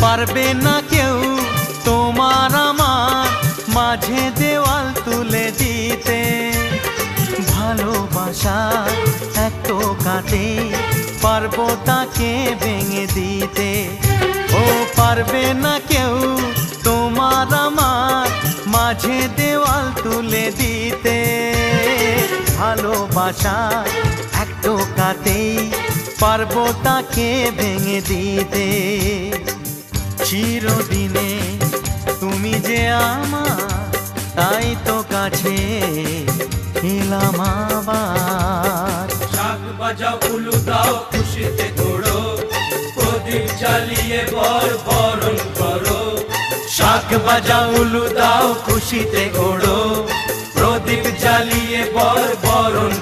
পারবে না কেউ তোমার আমার মাঝে দেওয়াল তুলে দিতে। ভালোবাসা এক টোকাতে পারবো তাকে ভেঙে দিতে। ও পারবে না কেউ তোমার আমার মাঝে দেওয়াল তুলে দিতে। ভালোবাসা এক টোকাতেই পারবো তাকে ভেঙে দিতে। চিরদিনে তুমি যে আমার, তাই তো কাছে এলাম আবার। শাক বাজাও উলু দাও খুশিতে ঘোড়ো, প্রদীপ জ্বালিয়ে বরণ করো। শাক বাজাও উলু দাও খুশিতে ঘোড়ো, প্রদীপ জ্বালিয়ে বরণ